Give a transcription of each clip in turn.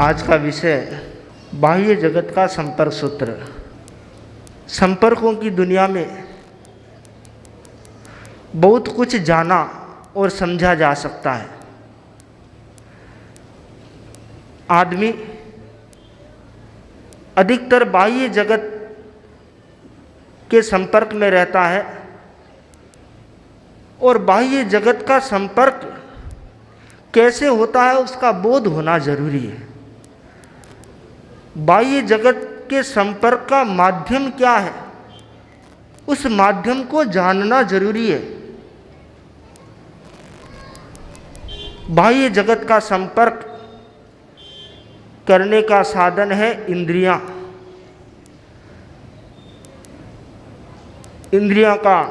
आज का विषय बाह्य जगत का संपर्क सूत्र। संपर्कों की दुनिया में बहुत कुछ जाना और समझा जा सकता है। आदमी अधिकतर बाह्य जगत के संपर्क में रहता है और बाह्य जगत का संपर्क कैसे होता है उसका बोध होना जरूरी है। बाह्य जगत के संपर्क का माध्यम क्या है, उस माध्यम को जानना जरूरी है। बाह्य जगत का संपर्क करने का साधन है इंद्रियां। इंद्रियों का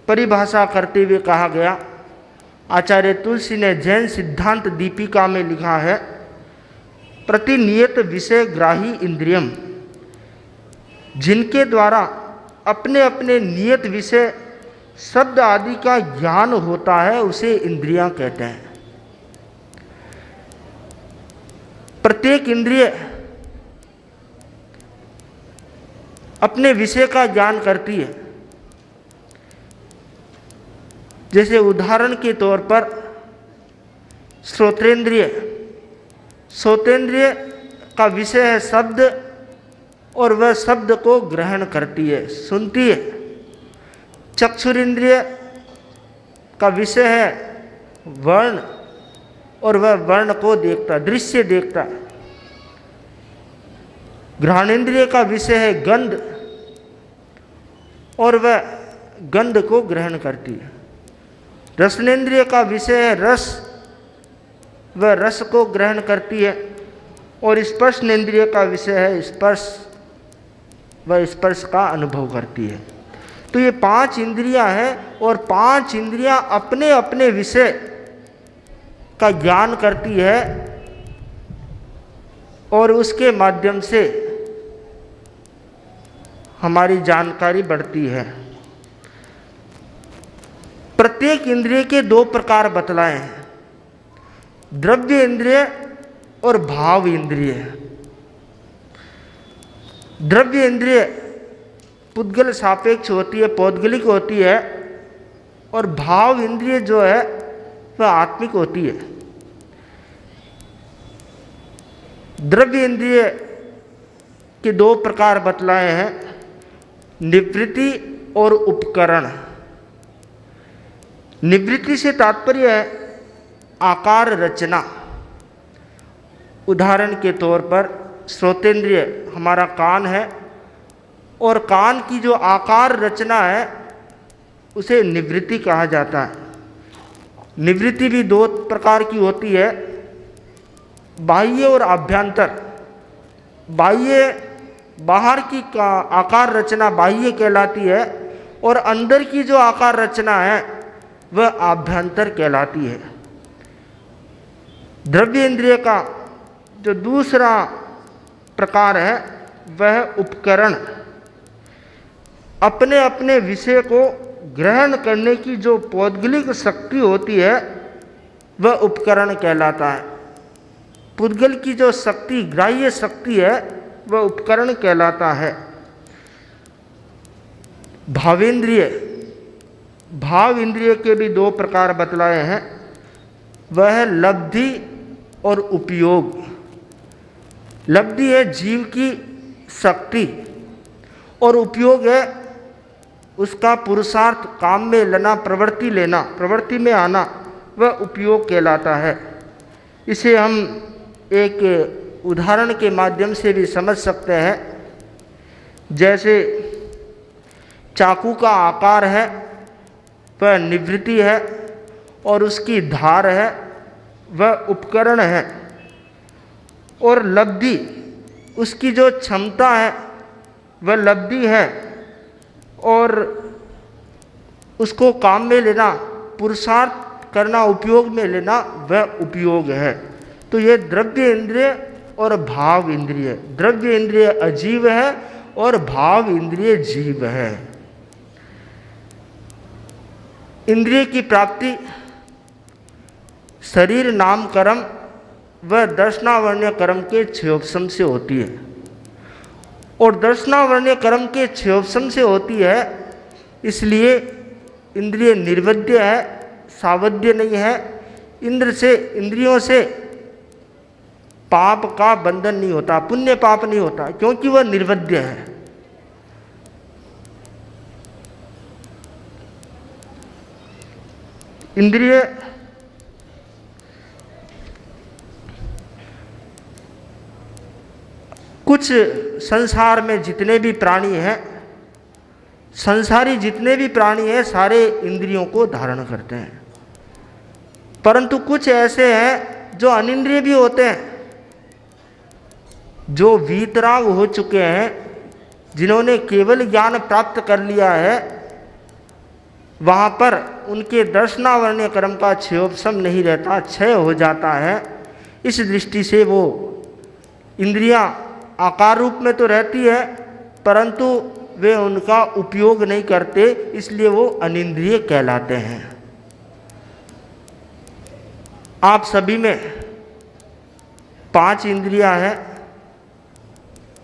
परिभाषा करते हुए कहा गया, आचार्य तुलसी ने जैन सिद्धांत दीपिका में लिखा है, प्रतिनियत विषय ग्राही इंद्रियम, जिनके द्वारा अपने अपने नियत विषय शब्द आदि का ज्ञान होता है उसे इंद्रियां कहते हैं। प्रत्येक इंद्रिय अपने विषय का ज्ञान करती है। जैसे उदाहरण के तौर पर श्रोत्रेंद्रिय का विषय है शब्द और वह शब्द को ग्रहण करती है, सुनती है। चक्षुरेंद्रिय का विषय है वर्ण और वह वर्ण को देखता, दृश्य देखता। घ्राणेन्द्रिय का विषय है गंध और वह गंध को ग्रहण करती है। रसनेन्द्रिय का विषय है रस, वह रस को ग्रहण करती है। और स्पर्शनेन्द्रिय का विषय है स्पर्श, वह स्पर्श का अनुभव करती है। तो ये 5 इंद्रियां हैं और 5 इंद्रियां अपने अपने विषय का ज्ञान करती है और उसके माध्यम से हमारी जानकारी बढ़ती है। प्रत्येक इंद्रिय के 2 प्रकार बतलाए हैं, द्रव्य इंद्रिय और भाव इंद्रिय। द्रव्य इंद्रिय पुद्गल सापेक्ष होती है, पौद्गलिक होती है, और भाव इंद्रिय जो है वह आत्मिक होती है। द्रव्य इंद्रिय के 2 प्रकार बतलाए हैं, निवृत्ति और उपकरण। निवृत्ति से तात्पर्य है आकार रचना। उदाहरण के तौर पर श्रोतेंद्रिय हमारा कान है और कान की जो आकार रचना है उसे निवृत्ति कहा जाता है। निवृत्ति भी 2 प्रकार की होती है, बाह्य और आभ्यंतर। बाह्य बाहर की आकार रचना बाह्य कहलाती है और अंदर की जो आकार रचना है वह आभ्यंतर कहलाती है। द्रव्य इंद्रिय का जो दूसरा प्रकार है वह उपकरण। अपने अपने विषय को ग्रहण करने की जो पौद्गलिक शक्ति होती है वह उपकरण कहलाता है। पुद्गल की जो शक्ति, ग्राह्य शक्ति है, वह उपकरण कहलाता है। भावेंद्रिय, भाव इंद्रिय के भी 2 प्रकार बतलाए हैं, वह है लब्धि और उपयोग। लब्धि है जीव की शक्ति और उपयोग है उसका पुरुषार्थ, काम में लेना, प्रवृत्ति में आना, वह उपयोग कहलाता है। इसे हम एक उदाहरण के माध्यम से भी समझ सकते हैं। जैसे चाकू का आकार है वह निवृत्ति है और उसकी धार है वह उपकरण है, और लब्धि उसकी जो क्षमता है वह लब्धि है और उसको काम में लेना, पुरुषार्थ करना, उपयोग में लेना, वह उपयोग है। तो ये द्रव्य इंद्रिय और भाव इंद्रिय। द्रव्य इंद्रिय अजीव है और भाव इंद्रिय जीव है। इंद्रिय की प्राप्ति शरीर नाम कर्म वह दर्शनावर्ण्य कर्म के क्षयोपशम से होती है। और दर्शनावर्ण्य कर्म के क्षयोपशम से होती है, इसलिए इंद्रिय निर्वध्य है, सावध्य नहीं है। इंद्रियों से पाप का बंधन नहीं होता, पुण्य पाप नहीं होता, क्योंकि वह निर्वध्य है। इंद्रिय कुछ संसार में जितने भी प्राणी हैं, संसारी जितने भी प्राणी हैं, सारे इंद्रियों को धारण करते हैं। परंतु कुछ ऐसे हैं जो अनिंद्रिय भी होते हैं, जो वीतराग हो चुके हैं, जिन्होंने केवल ज्ञान प्राप्त कर लिया है, वहाँ पर उनके दर्शनावर्ण्य कर्म का क्षयोपशम नहीं रहता, क्षय हो जाता है। इस दृष्टि से वो इंद्रियां आकार रूप में तो रहती है, परंतु वे उनका उपयोग नहीं करते, इसलिए वो अनिंद्रिय कहलाते हैं। आप सभी में 5 इंद्रियां हैं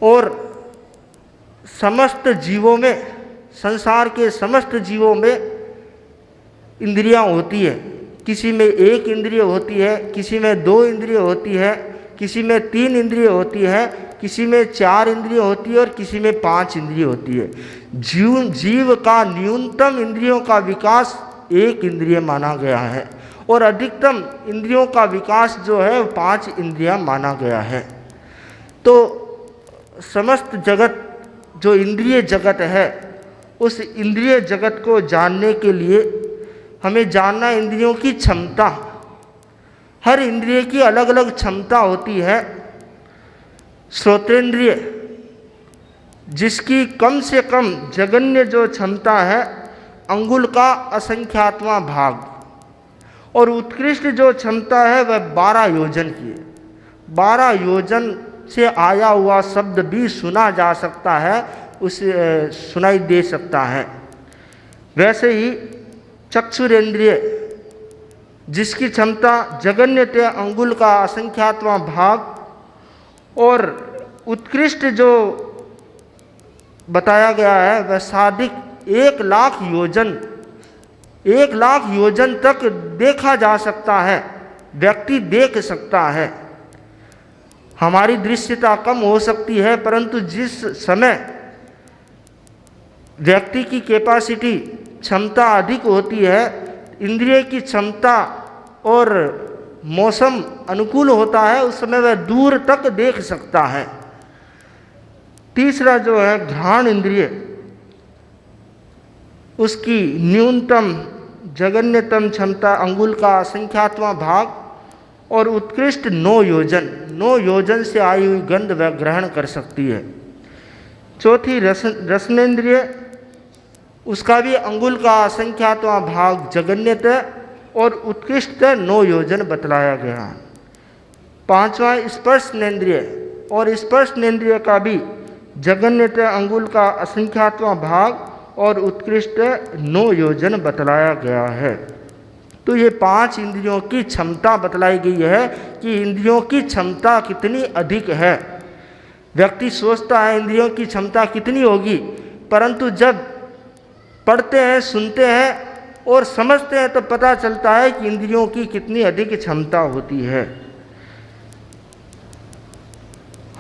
और समस्त जीवों में, संसार के समस्त जीवों में इंद्रियां होती है। किसी में 1 इंद्रिय होती है, किसी में 2 इंद्रिय होती है, किसी में 3 इंद्रिय होती है, किसी में 4 इंद्रिय होती है और किसी में 5 इंद्रिय होती है। जीव का न्यूनतम इंद्रियों का विकास 1 इंद्रिय माना गया है और अधिकतम इंद्रियों का विकास जो है 5 इंद्रियां माना गया है। तो समस्त जगत जो इंद्रिय जगत है, उस इंद्रिय जगत को जानने के लिए हमें जानना इंद्रियों की क्षमता। हर इंद्रिय की अलग अलग क्षमता होती है। श्रोतेंद्रिय, जिसकी कम से कम जगन्य जो क्षमता है, अंगुल का असंख्यातवां भाग, और उत्कृष्ट जो क्षमता है वह 12 योजन की है। 12 योजन से आया हुआ शब्द भी सुना जा सकता है, उसे सुनाई दे सकता है। वैसे ही चक्षुरेंद्रिय, जिसकी क्षमता जगन्यतः अंगुल का असंख्यातवां भाग, और उत्कृष्ट जो बताया गया है वह साधिक 1,00,000 योजन, 1,00,000 योजन तक देखा जा सकता है, व्यक्ति देख सकता है। हमारी दृश्यता कम हो सकती है, परंतु जिस समय व्यक्ति की कैपेसिटी, क्षमता अधिक होती है, इंद्रिय की क्षमता और मौसम अनुकूल होता है, उस समय वह दूर तक देख सकता है। तीसरा जो है घ्राण इंद्रिय, उसकी न्यूनतम जगन्यतम क्षमता अंगुल का असंख्यातवां भाग और उत्कृष्ट 9 योजन, 9 योजन से आई हुई गंध वह ग्रहण कर सकती है। चौथी रसनेन्द्रिय, उसका भी अंगुल का असंख्यातवां भाग जगन्यतः और उत्कृष्ट 9 योजन बतलाया गया। 5वां स्पर्शनेन्द्रिय, और स्पर्शनेन्द्रिय का भी जगन्यतः अंगुल का असंख्यातवां भाग और उत्कृष्ट 9 योजन बतलाया गया है। तो ये 5 इंद्रियों की क्षमता बतलाई गई है कि इंद्रियों की क्षमता कितनी अधिक है। व्यक्ति सोचता है इंद्रियों की क्षमता कितनी होगी, परंतु जब पढ़ते हैं, सुनते हैं और समझते हैं तो पता चलता है कि इंद्रियों की कितनी अधिक क्षमता होती है।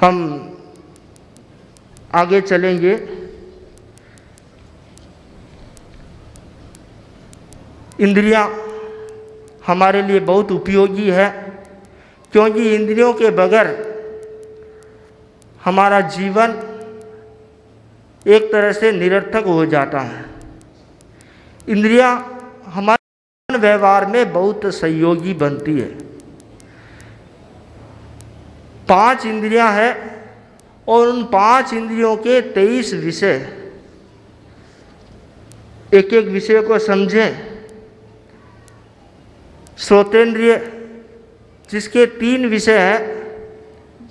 हम आगे चलेंगे। इंद्रियां हमारे लिए बहुत उपयोगी है, क्योंकि इंद्रियों के बगैर हमारा जीवन एक तरह से निरर्थक हो जाता है। इंद्रियां हमारे व्यवहार में बहुत सहयोगी बनती है। 5 इंद्रियां हैं और उन 5 इंद्रियों के 23 विषय। एक एक विषय को समझें। श्रोतेंद्रिय, जिसके 3 विषय हैं।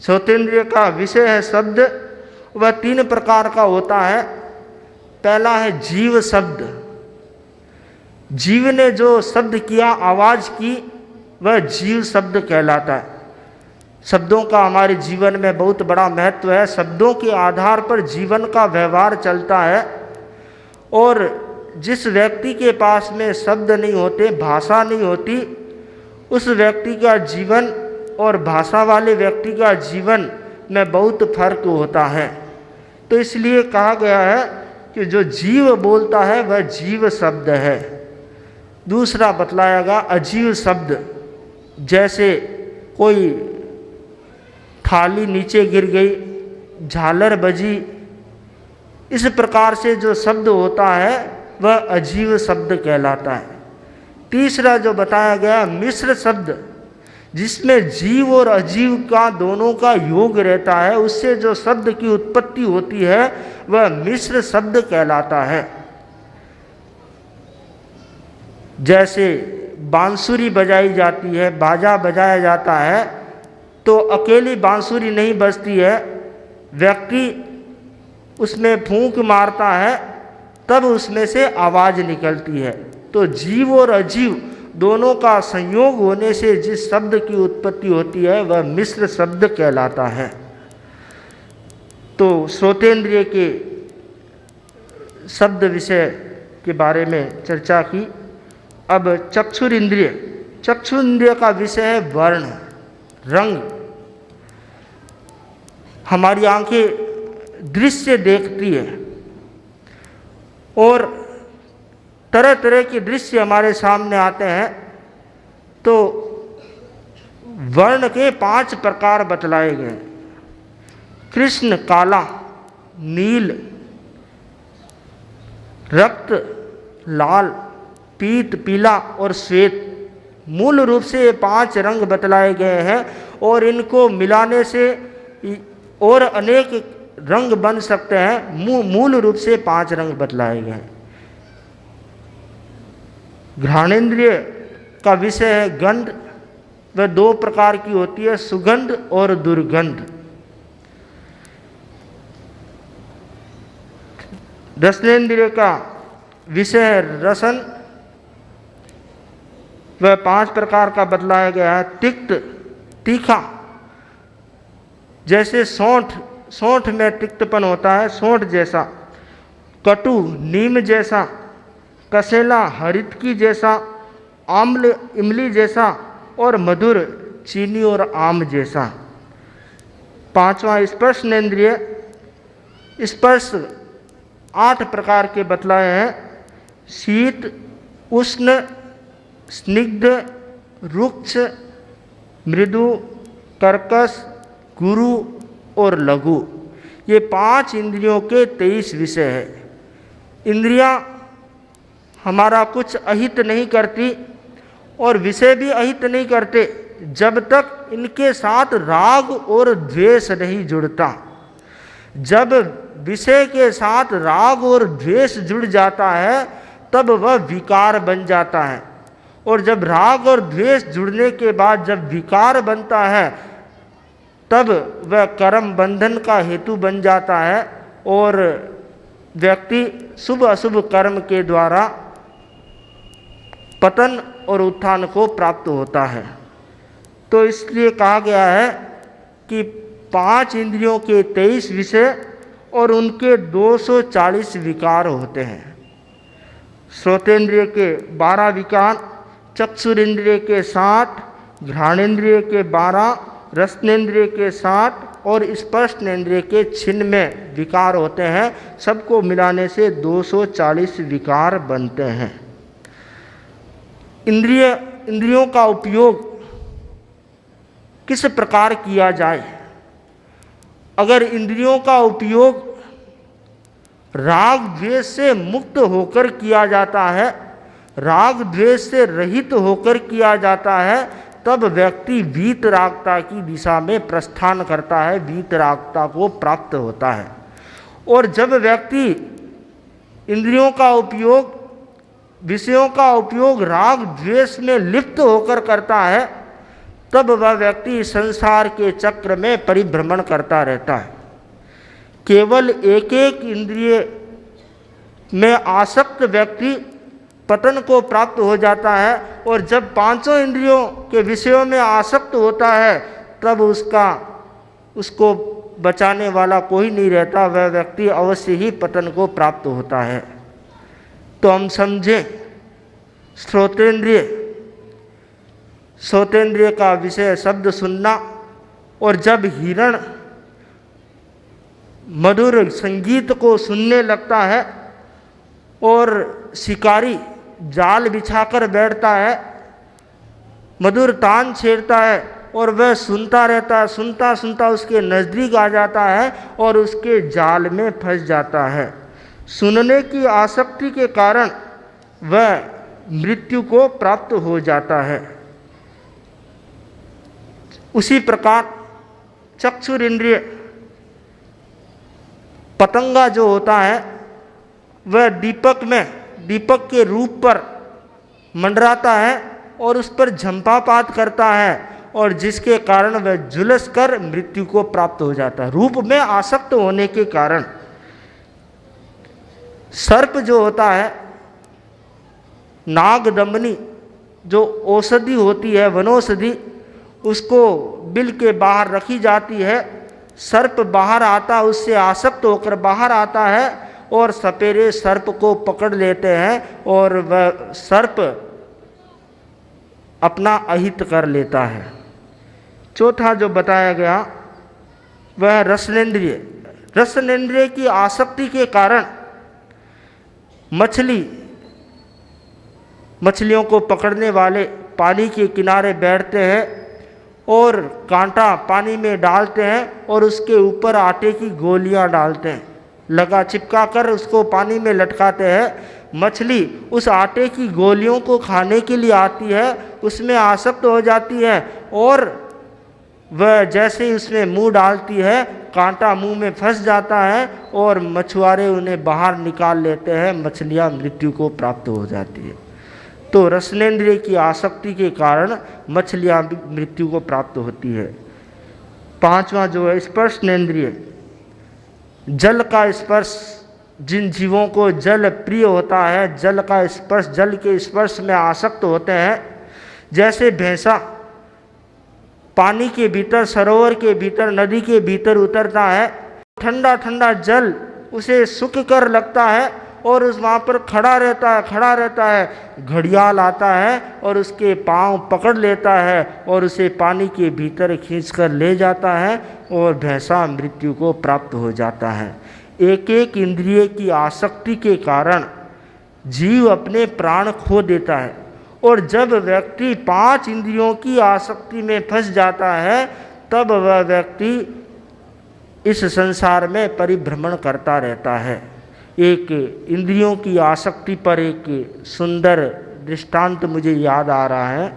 श्रोतेंद्रिय का विषय है शब्द, वह 3 प्रकार का होता है। पहला है जीव शब्द, जीव ने जो शब्द किया, आवाज़ की, वह जीव शब्द कहलाता है। शब्दों का हमारे जीवन में बहुत बड़ा महत्व है। शब्दों के आधार पर जीवन का व्यवहार चलता है, और जिस व्यक्ति के पास में शब्द नहीं होते, भाषा नहीं होती, उस व्यक्ति का जीवन और भाषा वाले व्यक्ति का जीवन में बहुत फर्क होता है। तो इसलिए कहा गया है कि जो जीव बोलता है वह जीव शब्द है। दूसरा बतलाया गया अजीव शब्द, जैसे कोई थाली नीचे गिर गई, झालर बजी, इस प्रकार से जो शब्द होता है वह अजीव शब्द कहलाता है। तीसरा जो बताया गया मिश्र शब्द, जिसमें जीव और अजीव का दोनों का योग रहता है, उससे जो शब्द की उत्पत्ति होती है वह मिश्र शब्द कहलाता है। जैसे बांसुरी बजाई जाती है, बाजा बजाया जाता है, तो अकेली बांसुरी नहीं बजती है, व्यक्ति उसमें फूंक मारता है तब उसमें से आवाज़ निकलती है। तो जीव और अजीव दोनों का संयोग होने से जिस शब्द की उत्पत्ति होती है वह मिश्र शब्द कहलाता है। तो श्रोतेंद्रिय के शब्द विषय के बारे में चर्चा की। अब चक्षुर इंद्रिय, चक्षुर इंद्रिय का विषय है वर्ण, रंग। हमारी आंखें दृश्य देखती है और तरह तरह के दृश्य हमारे सामने आते हैं। तो वर्ण के 5 प्रकार बतलाए गए: कृष्ण काला, नील, रक्त लाल, पीत पीला और श्वेत। मूल रूप से ये 5 रंग बतलाए गए हैं, और इनको मिलाने से और अनेक रंग बन सकते हैं। मूल रूप से 5 रंग बतलाए गए हैं। घ्राणेन्द्रिय का विषय है गंध। वह 2 प्रकार की होती है, सुगंध और दुर्गंध। रसनेन्द्रिय का विषय है रसन। वह 5 प्रकार का बतलाया गया है। तिक्त, तीखा, जैसे सौंठ में तिक्तपन होता है, सौंठ जैसा। कटु, नीम जैसा। कसेला, हरितकी जैसा। आम्ल, इमली जैसा। और मधुर, चीनी और आम जैसा। 5वां स्पर्शनेन्द्रिय। स्पर्श 8 प्रकार के बतलाए हैं: शीत, उष्ण, स्निग्ध, रुक्ष, मृदु, कर्कश, गुरु और लघु। ये 5 इंद्रियों के 23 विषय है। इंद्रियां हमारा कुछ अहित नहीं करती और विषय भी अहित नहीं करते जब तक इनके साथ राग और द्वेष नहीं जुड़ता। जब विषय के साथ राग और द्वेष जुड़ जाता है तब वह विकार बन जाता है, और जब राग और द्वेष जुड़ने के बाद जब विकार बनता है तब वह कर्म बंधन का हेतु बन जाता है, और व्यक्ति शुभ अशुभ कर्म के द्वारा पतन और उत्थान को प्राप्त होता है। तो इसलिए कहा गया है कि 5 इंद्रियों के 23 विषय और उनके 240 विकार होते हैं। श्रोतेंद्रिय के 12 विकार, चक्षुरेंद्रिय के 60, घ्राणेन्द्रिय के 12, रसनेन्द्रिय के 60 और स्पर्शनेन्द्रिय के 96 विकार होते हैं। सबको मिलाने से 240 विकार बनते हैं। इंद्रियों का उपयोग किस प्रकार किया जाए? अगर इंद्रियों का उपयोग राग द्वेष से मुक्त होकर किया जाता है, राग द्वेष से रहित होकर किया जाता है, तब व्यक्ति वीतरागता की दिशा में प्रस्थान करता है, वीतरागता को प्राप्त होता है। और जब व्यक्ति इंद्रियों का उपयोग, विषयों का उपयोग राग द्वेष में लिप्त होकर करता है, तब वह व्यक्ति संसार के चक्र में परिभ्रमण करता रहता है। केवल एक एक इंद्रिय में आसक्त व्यक्ति पतन को प्राप्त हो जाता है, और जब 5 इंद्रियों के विषयों में आसक्त होता है तब उसको बचाने वाला कोई नहीं रहता, वह व्यक्ति अवश्य ही पतन को प्राप्त होता है। तो हम समझें श्रोतेंद्रिय का विषय शब्द सुनना, और जब हिरण मधुर संगीत को सुनने लगता है और शिकारी जाल बिछाकर बैठता है, मधुर तान छेड़ता है और वह सुनता रहता है, सुनता सुनता उसके नज़दीक आ जाता है और उसके जाल में फंस जाता है। सुनने की आसक्ति के कारण वह मृत्यु को प्राप्त हो जाता है। उसी प्रकार चक्षुर इंद्रिय, पतंगा जो होता है वह दीपक के रूप पर मंडराता है और उस पर झंपापात करता है, और जिसके कारण वह झुलस कर मृत्यु को प्राप्त हो जाता है रूप में आसक्त होने के कारण। सर्प जो होता है, नागदमनी जो औषधि होती है, वनौषधि, उसको बिल के बाहर रखी जाती है। सर्प बाहर आता, उससे आसक्त होकर बाहर आता है और सपेरे सर्प को पकड़ लेते हैं और वह सर्प अपना अहित कर लेता है। चौथा जो बताया गया वह रसनेंद्रिय। रसनेंद्रिय की आसक्ति के कारण मछलियों को पकड़ने वाले पानी के किनारे बैठते हैं और कांटा पानी में डालते हैं और उसके ऊपर आटे की गोलियां डालते हैं, लगा चिपका कर उसको पानी में लटकाते हैं। मछली उस आटे की गोलियों को खाने के लिए आती है, उसमें आसक्त हो जाती है और वह जैसे ही उसमें मुंह डालती है, कांटा मुंह में फंस जाता है और मछुआरे उन्हें बाहर निकाल लेते हैं, मछलियां मृत्यु को प्राप्त हो जाती है। तो रसनेंद्रिय की आसक्ति के कारण मछलियां मृत्यु को प्राप्त होती है। पांचवा जो है स्पर्शनेंद्रिय, जल का स्पर्श। जिन जीवों को जल प्रिय होता है, जल का स्पर्श, जल के स्पर्श में आसक्त होते हैं, जैसे भैंसा पानी के भीतर, सरोवर के भीतर, नदी के भीतर उतरता है, ठंडा ठंडा जल उसे सुख कर लगता है और उस वहाँ पर खड़ा रहता है। घड़ियाल आता है और उसके पांव पकड़ लेता है और उसे पानी के भीतर खींचकर ले जाता है और भैंसा मृत्यु को प्राप्त हो जाता है। एक एक इंद्रिय की आसक्ति के कारण जीव अपने प्राण खो देता है, और जब व्यक्ति 5 इंद्रियों की आसक्ति में फंस जाता है तब वह व्यक्ति इस संसार में परिभ्रमण करता रहता है। एक इंद्रियों की आसक्ति पर एक सुंदर दृष्टांत मुझे याद आ रहा है।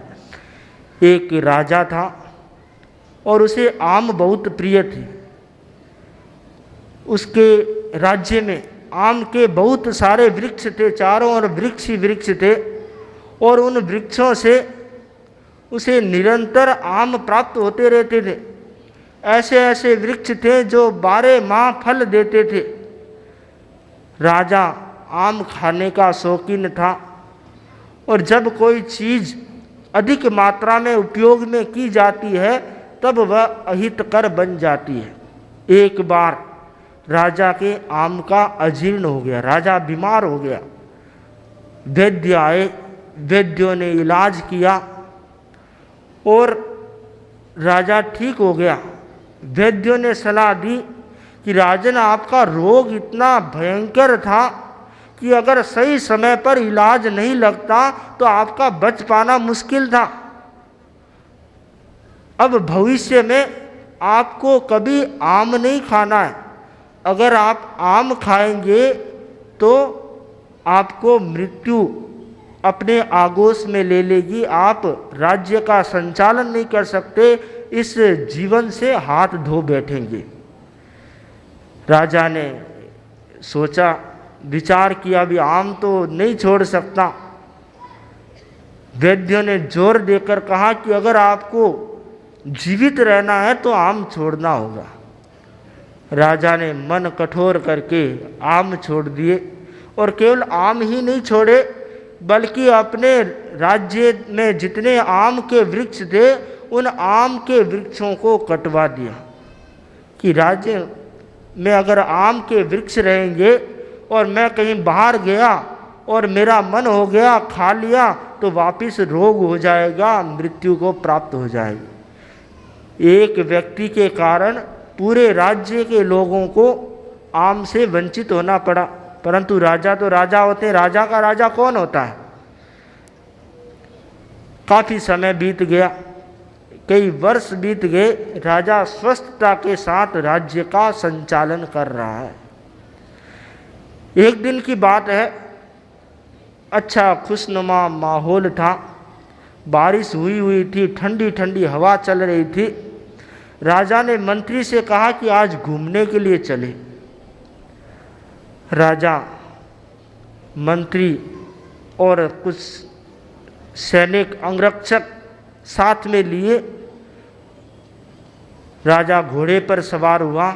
एक राजा था और उसे आम बहुत प्रिय थी। उसके राज्य में आम के बहुत सारे वृक्ष थे, चारों ओर वृक्ष ही वृक्ष थे, और उन वृक्षों से उसे निरंतर आम प्राप्त होते रहते थे। ऐसे ऐसे वृक्ष थे जो 12 माह फल देते थे। राजा आम खाने का शौकीन था और जब कोई चीज़ अधिक मात्रा में उपयोग में की जाती है तब वह अहितकर बन जाती है। एक बार राजा के आम का अजीर्ण हो गया, राजा बीमार हो गया। वैद्य आए, वैद्यों ने इलाज किया और राजा ठीक हो गया। वैद्यों ने सलाह दी कि राजन, आपका रोग इतना भयंकर था कि अगर सही समय पर इलाज नहीं लगता तो आपका बच पाना मुश्किल था। अब भविष्य में आपको कभी आम नहीं खाना है। अगर आप आम खाएंगे तो आपको मृत्यु अपने आगोश में ले लेगी, आप राज्य का संचालन नहीं कर सकते, इस जीवन से हाथ धो बैठेंगे। राजा ने सोचा, विचार किया, भी आम तो नहीं छोड़ सकता। वैद्यों ने जोर देकर कहा कि अगर आपको जीवित रहना है तो आम छोड़ना होगा। राजा ने मन कठोर करके आम छोड़ दिए, और केवल आम ही नहीं छोड़े बल्कि अपने राज्य में जितने आम के वृक्ष थे उन आम के वृक्षों को कटवा दिया कि राज्य में अगर आम के वृक्ष रहेंगे और मैं कहीं बाहर गया और मेरा मन हो गया, खा लिया, तो वापस रोग हो जाएगा, मृत्यु को प्राप्त हो जाएगी। एक व्यक्ति के कारण पूरे राज्य के लोगों को आम से वंचित होना पड़ा, परंतु राजा तो राजा होते हैं। राजा का राजा कौन होता है? काफ़ी समय बीत गया, कई वर्ष बीत गए, राजा स्वस्थता के साथ राज्य का संचालन कर रहा है। एक दिन की बात है, अच्छा खुशनुमा माहौल था, बारिश हुई थी, ठंडी ठंडी हवा चल रही थी। राजा ने मंत्री से कहा कि आज घूमने के लिए चले। राजा, मंत्री और कुछ सैनिक अंगरक्षक साथ में लिए राजा घोड़े पर सवार हुआ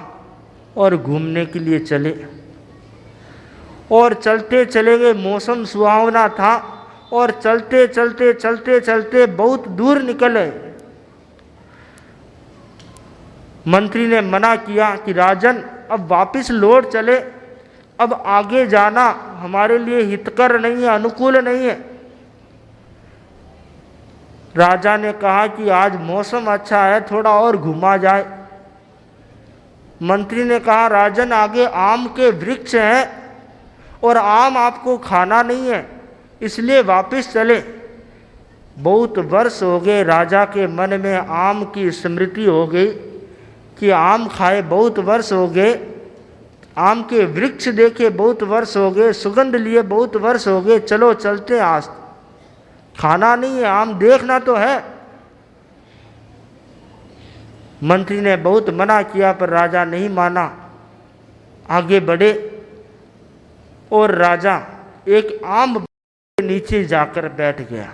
और घूमने के लिए चले। और चलते चले गए, मौसम सुहावना था और चलते चलते चलते चलते बहुत दूर निकले। मंत्री ने मना किया कि राजन अब वापस लौट चले, अब आगे जाना हमारे लिए हितकर नहीं है, अनुकूल नहीं है। राजा ने कहा कि आज मौसम अच्छा है, थोड़ा और घुमा जाए। मंत्री ने कहा राजन आगे आम के वृक्ष हैं और आम आपको खाना नहीं है, इसलिए वापस चले। बहुत वर्ष हो गए, राजा के मन में आम की स्मृति हो गई कि आम खाए बहुत वर्ष हो गए, आम के वृक्ष देखे बहुत वर्ष हो गए, सुगंध लिए बहुत वर्ष हो गए, चलो चलते हैं। आज खाना नहीं है, आम देखना तो है। मंत्री ने बहुत मना किया पर राजा नहीं माना, आगे बढ़े और राजा एक आम के नीचे जाकर बैठ गया।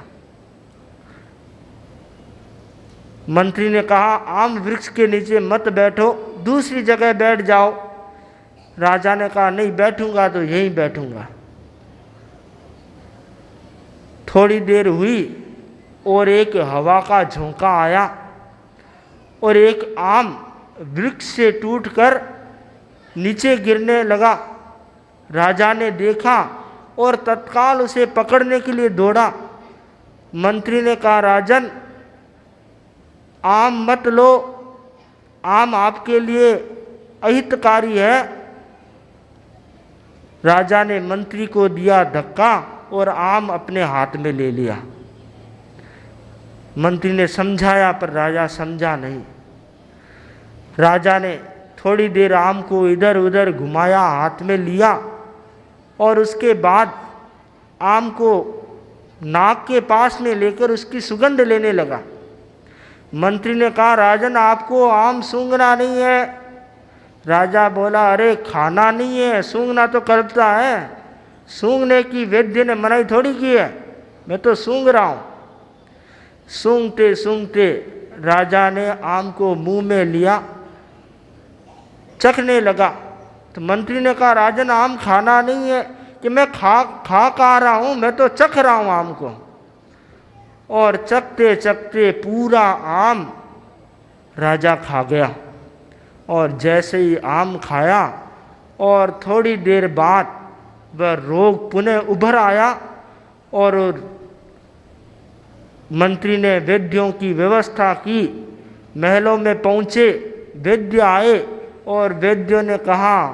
मंत्री ने कहा आम वृक्ष के नीचे मत बैठो, दूसरी जगह बैठ जाओ। राजा ने कहा नहीं, बैठूंगा तो यहीं बैठूंगा। थोड़ी देर हुई और एक हवा का झोंका आया और एक आम वृक्ष से टूटकर नीचे गिरने लगा। राजा ने देखा और तत्काल उसे पकड़ने के लिए दौड़ा। मंत्री ने कहा राजन आम मत लो, आम आपके लिए अहितकारी है। राजा ने मंत्री को दिया धक्का और आम अपने हाथ में ले लिया। मंत्री ने समझाया पर राजा समझा नहीं। राजा ने थोड़ी देर आम को इधर उधर घुमाया, हाथ में लिया और उसके बाद आम को नाक के पास में लेकर उसकी सुगंध लेने लगा। मंत्री ने कहा राजन आपको आम सूंघना नहीं है। राजा बोला अरे खाना नहीं है, सूंघना तो करता है, सूंघने की वैद्य ने मनाही थोड़ी की है, मैं तो सूंघ रहा हूँ। सूंघते सूंघते राजा ने आम को मुंह में लिया, चखने लगा। तो मंत्री ने कहा राजन आम खाना नहीं है कि मैं खा रहा हूँ, मैं तो चख रहा हूँ आम को। और चखते चखते पूरा आम राजा खा गया। और जैसे ही आम खाया और थोड़ी देर बाद वह रोग पुनः उभर आया और मंत्री ने वैद्यों की व्यवस्था की, महलों में पहुँचे, वैद्य आए और वैद्यों ने कहा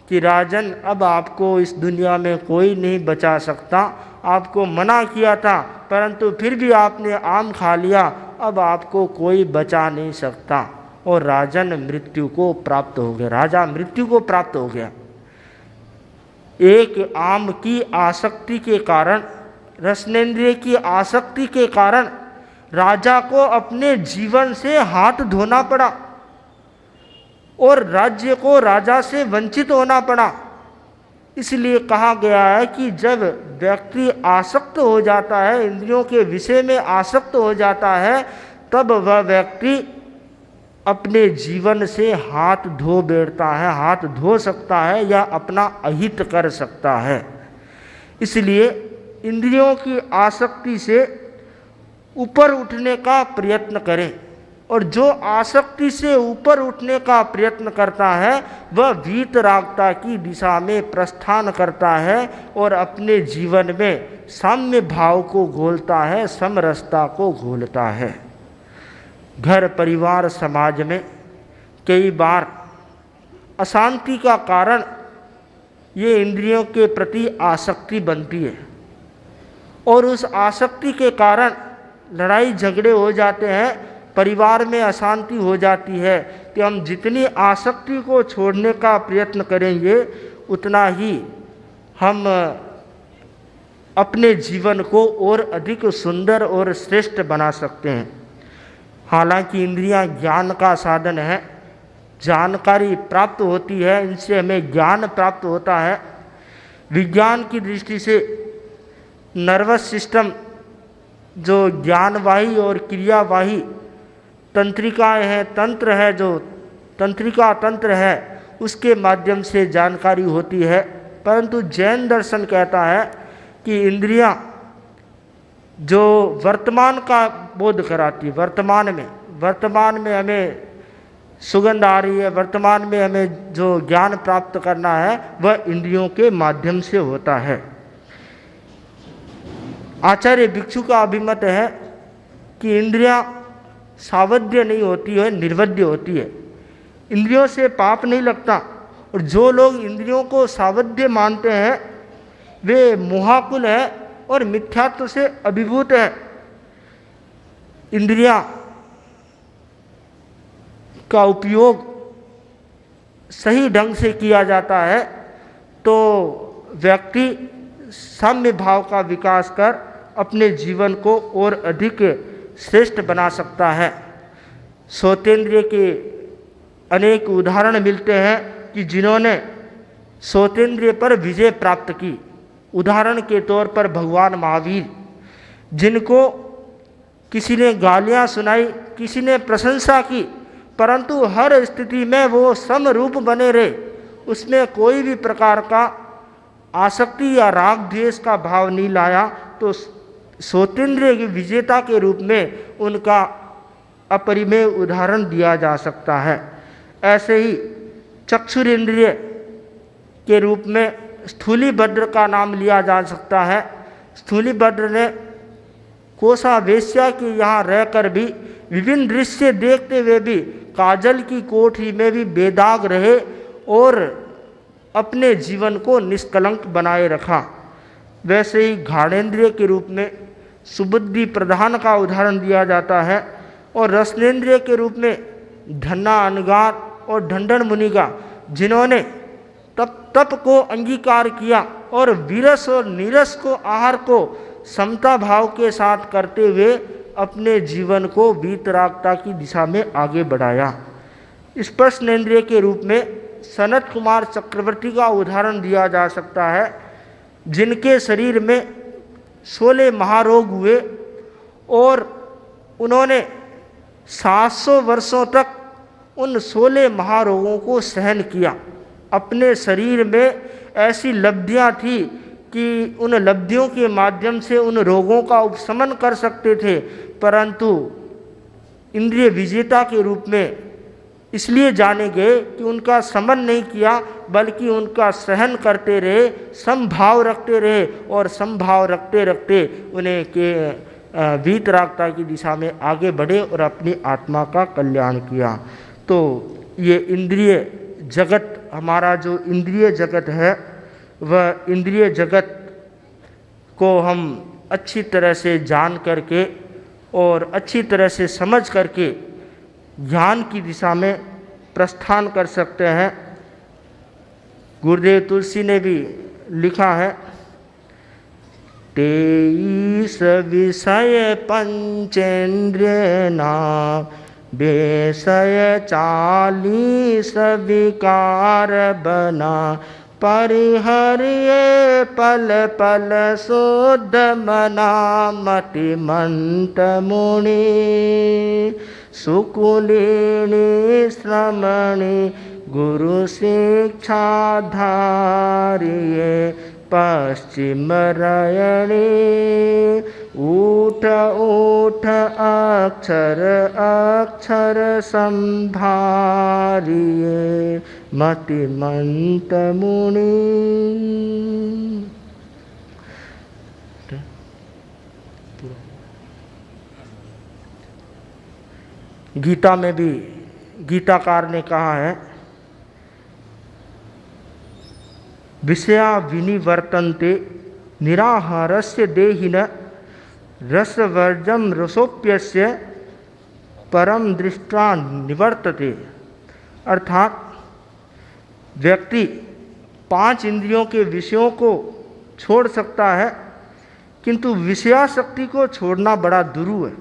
कि राजन अब आपको इस दुनिया में कोई नहीं बचा सकता, आपको मना किया था परंतु फिर भी आपने आम खा लिया, अब आपको कोई बचा नहीं सकता। और राजन मृत्यु को प्राप्त हो गया, राजा मृत्यु को प्राप्त हो गया। एक आम की आसक्ति के कारण, रसनेंद्रिय की आसक्ति के कारण राजा को अपने जीवन से हाथ धोना पड़ा और राज्य को राजा से वंचित होना पड़ा। इसलिए कहा गया है कि जब व्यक्ति आसक्त हो जाता है, इंद्रियों के विषय में आसक्त हो जाता है, तब वह व्यक्ति अपने जीवन से हाथ धो बैठता है, हाथ धो सकता है या अपना अहित कर सकता है। इसलिए इंद्रियों की आसक्ति से ऊपर उठने का प्रयत्न करें। और जो आसक्ति से ऊपर उठने का प्रयत्न करता है वह वीतरागता की दिशा में प्रस्थान करता है और अपने जीवन में साम्य भाव को घोलता है, समरसता को घोलता है। घर परिवार समाज में कई बार अशांति का कारण ये इंद्रियों के प्रति आसक्ति बनती है और उस आसक्ति के कारण लड़ाई झगड़े हो जाते हैं, परिवार में अशांति हो जाती है। कि हम जितनी आसक्ति को छोड़ने का प्रयत्न करेंगे उतना ही हम अपने जीवन को और अधिक सुंदर और श्रेष्ठ बना सकते हैं। हालांकि इंद्रियां ज्ञान का साधन है, जानकारी प्राप्त होती है, इनसे हमें ज्ञान प्राप्त होता है। विज्ञान की दृष्टि से नर्वस सिस्टम जो ज्ञानवाही और क्रियावाही तंत्रिकाएं हैं, तंत्र है, जो तंत्रिका तंत्र है, उसके माध्यम से जानकारी होती है। परंतु जैन दर्शन कहता है कि इंद्रियां जो वर्तमान का बोध कराती, वर्तमान में हमें सुगंध आ रही है, वर्तमान में हमें जो ज्ञान प्राप्त करना है वह इंद्रियों के माध्यम से होता है। आचार्य भिक्षु का अभिमत है कि इंद्रियां सावध्य नहीं होती है, निर्वध्य होती है। इंद्रियों से पाप नहीं लगता और जो लोग इंद्रियों को सावध्य मानते हैं वे मोहाकुल है और मिथ्यात्व से अभिभूत है। इंद्रियां का उपयोग सही ढंग से किया जाता है तो व्यक्ति साम्य भाव का विकास कर अपने जीवन को और अधिक श्रेष्ठ बना सकता है। श्रोतेंद्रिय के अनेक उदाहरण मिलते हैं कि जिन्होंने श्रोतेंद्रिय पर विजय प्राप्त की। उदाहरण के तौर पर भगवान महावीर, जिनको किसी ने गालियां सुनाई, किसी ने प्रशंसा की, परंतु हर स्थिति में वो समरूप बने रहे, उसमें कोई भी प्रकार का आसक्ति या राग द्वेष का भाव नहीं लाया। तो श्रोतेंद्रिय की विजेता के रूप में उनका अपरिमेय उदाहरण दिया जा सकता है। ऐसे ही चक्षुरेंद्रिय के रूप में स्थूलीभद्र का नाम लिया जा सकता है। स्थूलीभद्र ने कोसा वेश्या के यहाँ रहकर भी विभिन्न दृश्य देखते हुए भी काजल की कोठरी में भी बेदाग रहे और अपने जीवन को निष्कलंक बनाए रखा। वैसे ही घाणेन्द्रिय के रूप में सुबुद्धि प्रधान का उदाहरण दिया जाता है और रसनेन्द्रिय के रूप में धन्ना अनगार और ढंढन मुनि का, जिन्होंने तप को अंगीकार किया और विरस और नीरस को आहार को समता भाव के साथ करते हुए अपने जीवन को वीतरागता की दिशा में आगे बढ़ाया। स्पर्शनेन्द्रिय के रूप में सनत कुमार चक्रवर्ती का उदाहरण दिया जा सकता है, जिनके शरीर में 16 महारोग हुए और उन्होंने 700 वर्षों तक उन 16 महारोगों को सहन किया। अपने शरीर में ऐसी लब्धियां थी कि उन लब्धियों के माध्यम से उन रोगों का उपशमन कर सकते थे, परंतु इंद्रिय विजेता के रूप में इसलिए जाने गए कि उनका समन नहीं किया, बल्कि उनका सहन करते रहे, समभाव रखते रहे और समभाव रखते रखते उन्हें के वीतरागता की दिशा में आगे बढ़े और अपनी आत्मा का कल्याण किया। तो ये इंद्रिय जगत, हमारा जो इंद्रिय जगत है वह इंद्रिय जगत को हम अच्छी तरह से जान करके और अच्छी तरह से समझ करके ज्ञान की दिशा में प्रस्थान कर सकते हैं। गुरुदेव तुलसी ने भी लिखा है, 23 विषय पंचेंद्रिय नाम बेसय 40 विकार बना परिहरिये पल पल शुद्ध मना मतिमंत मुनि सुकुलिनी श्रमणी गुरु शिक्षा धारिये पश्चिम रयणे ऊठ ऊठ अक्षर अक्षर संभारिये मतिमंत मुनि। गीता में भी गीताकार ने कहा है, विषया विनिवर्तन्ते निराहारस्य देहिन रसवर्जम रसोप्यस्य परम दृष्टा निवर्तते। अर्थात व्यक्ति 5 इंद्रियों के विषयों को छोड़ सकता है, किंतु विषयासक्ति को छोड़ना बड़ा दुरूह है।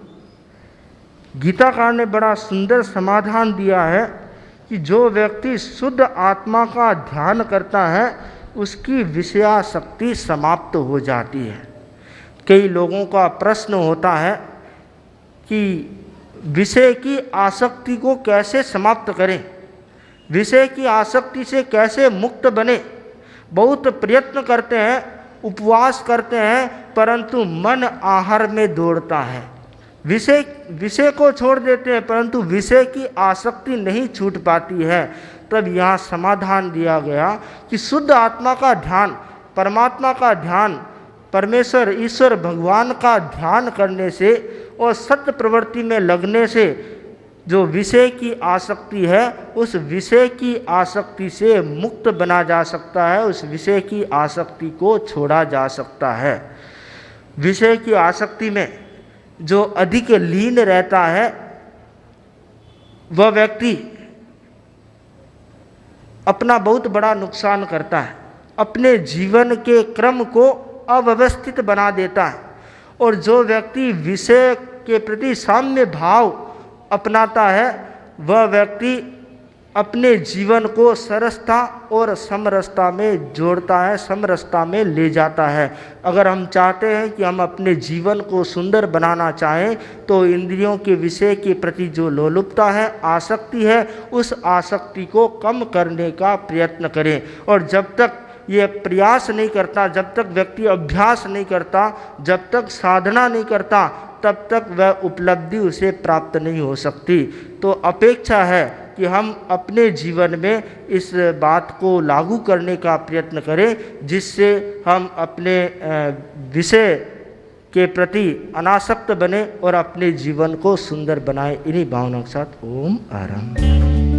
गीताकार ने बड़ा सुंदर समाधान दिया है कि जो व्यक्ति शुद्ध आत्मा का ध्यान करता है उसकी विषयासक्ति समाप्त हो जाती है। कई लोगों का प्रश्न होता है कि विषय की आसक्ति को कैसे समाप्त करें, विषय की आसक्ति से कैसे मुक्त बने। बहुत प्रयत्न करते हैं, उपवास करते हैं, परंतु मन आहार में दौड़ता है। विषय को छोड़ देते हैं, परंतु विषय की आसक्ति नहीं छूट पाती है। तब यहाँ समाधान दिया गया कि शुद्ध आत्मा का ध्यान, परमात्मा का ध्यान, परमेश्वर ईश्वर भगवान का ध्यान करने से और सत्य प्रवृत्ति में लगने से जो विषय की आसक्ति है उस विषय की आसक्ति से मुक्त बना जा सकता है, उस विषय की आसक्ति को छोड़ा जा सकता है। विषय की आसक्ति में जो अधिक लीन रहता है वह व्यक्ति अपना बहुत बड़ा नुकसान करता है, अपने जीवन के क्रम को अव्यवस्थित बना देता है। और जो व्यक्ति विषय के प्रति साम्य भाव अपनाता है वह व्यक्ति अपने जीवन को सरसता और समरसता में जोड़ता है, समरसता में ले जाता है। अगर हम चाहते हैं कि हम अपने जीवन को सुंदर बनाना चाहें तो इंद्रियों के विषय के प्रति जो लोलुपता है, आसक्ति है, उस आसक्ति को कम करने का प्रयत्न करें। और जब तक ये प्रयास नहीं करता, जब तक व्यक्ति अभ्यास नहीं करता, जब तक साधना नहीं करता, तब तक वह उपलब्धि उसे प्राप्त नहीं हो सकती। तो अपेक्षा है कि हम अपने जीवन में इस बात को लागू करने का प्रयत्न करें, जिससे हम अपने विषय के प्रति अनासक्त बने और अपने जीवन को सुंदर बनाएं। इन्हीं भावनाओं के साथ ओम आरम।